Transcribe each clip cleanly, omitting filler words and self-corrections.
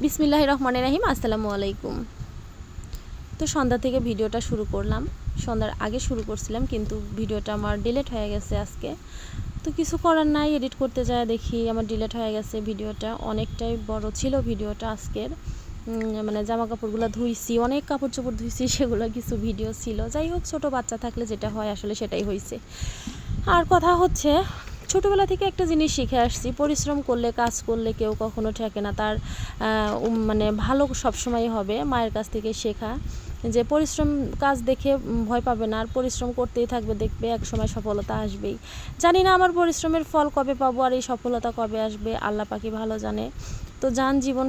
বিসমিল্লাহির রহমানির রহিম। আসসালামু আলাইকুম। তো সন্ধ্যা থেকে ভিডিওটা শুরু করলাম। সন্ধ্যার আগে শুরু করছিলাম, কিন্তু ভিডিওটা আমার ডিলিট হয়ে গেছে আজকে। তো কিছু করার নাই, এডিট করতে যায় দেখি আমার ডিলিট হয়ে গেছে ভিডিওটা। অনেকটাই বড় ছিল ভিডিওটা আজকের। মানে জামা কাপড়গুলো ধুইছি, অনেক কাপড় চোপড় ধুইছি, সেগুলো কিছু ভিডিও ছিল। যাই হোক, ছোটো বাচ্চা থাকলে যেটা হয় আসলে সেটাই হয়েছে। আর কথা হচ্ছে, ছোটোবেলা থেকে একটা জিনিস শিখে আসছি, পরিশ্রম করলে, কাজ করলে কেউ কখনো ঠেকে না। তার মানে ভালো সবসময় হবে। মায়ের কাছ থেকে শেখা যে পরিশ্রম কাজ দেখে ভয় পাবে না, আর পরিশ্রম করতেই থাকবে, দেখবে এক সময় সফলতা আসবেই। জানি না আমার পরিশ্রমের ফল কবে পাবো, আর এই সফলতা কবে আসবে, আল্লাহ পাকই ভালো জানে। তো যান জীবন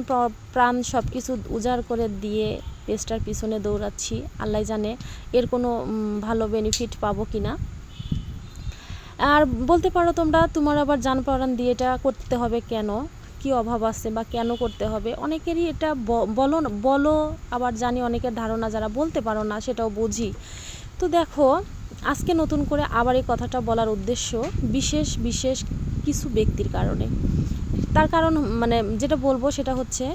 প্রাণ সব কিছু উজাড় করে দিয়ে পেজটার পিছনে দৌড়াচ্ছি। আল্লাহ জানে এর কোনো ভালো বেনিফিট পাবো কি না। আর বলতে পারো তোমরা, তোমার আবার জান প্রাণ দিয়ে এটা করতে হবে কেন, কি অভাব আছে বা কেন করতে হবে? অনেকেরই এটা বলো, আবার জানি অনেকের ধারণা, যারা বলতে পারো না সেটাও বুঝি। তো দেখো, আজকে নতুন করে আবার এই কথাটা বলার উদ্দেশ্য বিশেষ বিশেষ কিছু ব্যক্তির কারণে। তার কারণ মানে যেটা বলবো সেটা হচ্ছে,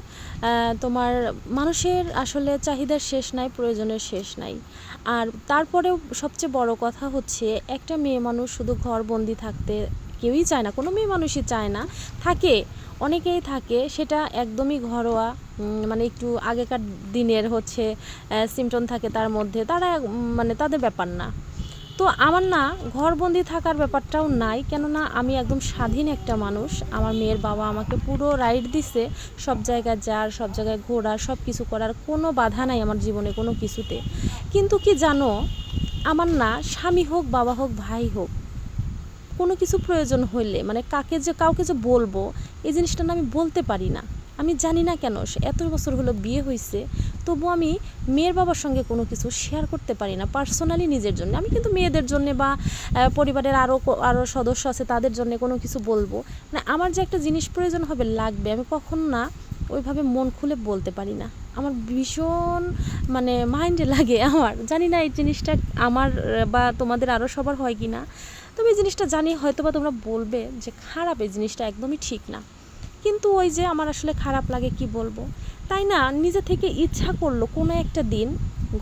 তোমার মানুষের আসলে চাহিদার শেষ নাই, প্রয়োজনের শেষ নাই। আর তারপরেও সবচেয়ে বড় কথা হচ্ছে, একটা মেয়ে মানুষ শুধু ঘরবন্দি থাকতে কেউই চায় না, কোনো মেয়ে মানুষই চায় না। থাকে, অনেকেই থাকে, সেটা একদমই ঘরোয়া, মানে একটু আগেকার দিনের হচ্ছে সিমটম থাকে তার মধ্যে, তারা মানে তাদের ব্যাপার না। তো আমার না ঘরবন্দি থাকার ব্যাপারটাও নাই, কেননা আমি একদম স্বাধীন একটা মানুষ। আমার মেয়ের বাবা আমাকে পুরো রাইট দিছে সব জায়গায় যাওয়ার, সব জায়গায় ঘোরার, সব কিছু করার, কোনো বাধা নাই আমার জীবনে কোনো কিছুতে। কিন্তু কি জানো, আমার না স্বামী হোক, বাবা হোক, ভাই হোক, কোনো কিছু প্রয়োজন হইলে মানে কাউকে যে বলবো, এই জিনিসটা না আমি বলতে পারি না। আমি জানি না কেন, এত বছর হলো বিয়ে হয়েছে, তবু আমি মেয়ের বাবার সঙ্গে কোনো কিছু শেয়ার করতে পারি না পার্সোনালি নিজের জন্য। আমি কিন্তু মেয়েদের জন্য বা পরিবারের আরও সদস্য আছে তাদের জন্য কোনো কিছু বলবো, মানে আমার যে একটা জিনিস প্রয়োজন হবে, লাগবে, আমি কখন না ওইভাবে মন খুলে বলতে পারি না। আমার ভীষণ মানে মাইন্ডে লাগে। আমার জানি না এই জিনিসটা আমার বা তোমাদের আরও সবার হয় কি না। তবে এই জিনিসটা জানি হয়তো বা তোমরা বলবে যে খারাপ, এই জিনিসটা একদমই ঠিক না। কিন্তু ওই যে আমার আসলে খারাপ লাগে, কি বলবো, তাই না, নিজে থেকে ইচ্ছা করলো কোনো একটা দিন,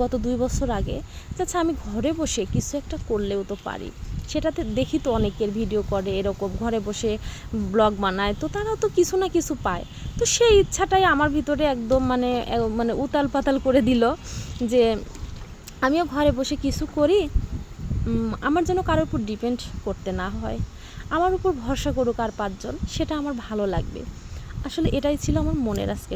গত 2 বছর আগে, আচ্ছা আমি ঘরে বসে কিছু একটা করলেও তো পারি। সেটাতে দেখি তো অনেকের ভিডিও করে, এরকম ঘরে বসে ব্লগ বানায়, তো তারাও তো কিছু না কিছু পায়। তো সেই ইচ্ছাটাই আমার ভিতরে একদম মানে মানে উতাল পাতাল করে দিল যে আমিও ঘরে বসে কিছু করি, আমার যেন কারোর উপর ডিপেন্ড করতে না হয়, আমার উপর ভরসা করুক আর 5 জন, সেটা আমার ভালো লাগবে। আসলে এটাই ছিল আমার মনের আজকের